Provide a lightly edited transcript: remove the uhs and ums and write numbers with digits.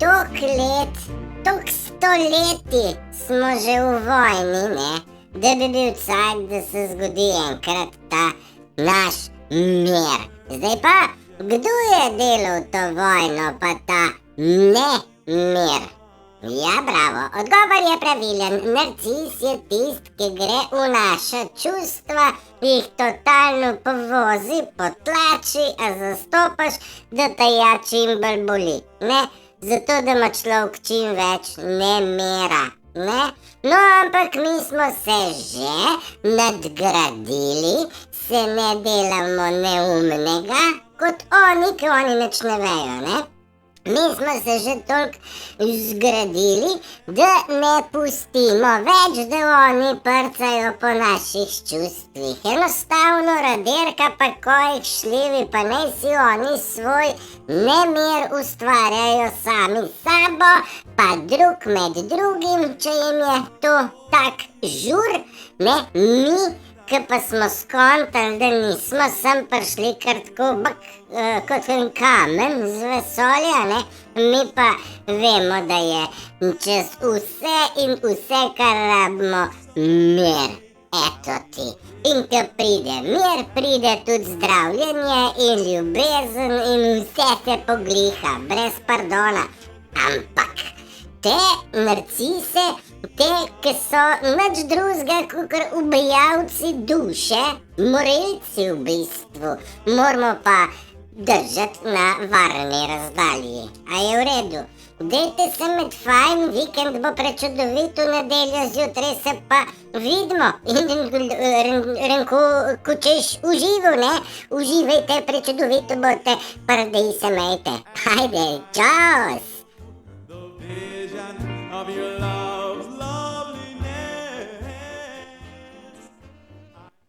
toliko let, toliko stoletij smo že v vojni, ne? Da bi bil cajt, da se zgodi enkrat ta naš mir. Zdaj pa, kdo je delal to vojno, pa ta ne-mir? Ja, bravo, odgovor je pravilen. Narcis je tist, ki gre v naša čustva, jih totalno povozi, potlači, a zastopaš, da te ja čim bolj boli, ne? Zato, da ima človek čim več nemira, ne? No, ampak mi smo se že nadgradili, se ne delamo neumnega, kot oni, ki oni nič ne vejo, ne? Mi smo se že toliko zgradili, da ne pustimo več, da oni prcajo po naših čustvih. Enostavno raderka pa kojih šljivi, pa naj si oni svoj nemir ustvarjajo sami sabo, pa drug med drugim, če jim je to tak žur, ne, mi, ki pa smo skontali, da nismo sem prišli kar tako kot en kamen z vesolja, ne? Mi pa vemo, da je čez vse in vse, kar rabimo, mir. Eto ti. In ko pride mir, pride tudi zdravljenje in ljubezen in vse se pogliha, brez pardona. Ampak te narcise, te, ki so nič drugega kakor ubijalci duše, morilci v bistvu, moramo pa držati na varni razdalji. A je v redu? Dejte se med fajn, vikend bo prečudovito, nedeljo zjutraj se pa vidimo in renko, ko češ uživo, ne? Uživajte, prečudovito bote, pa radej se majte. Ajde, čau!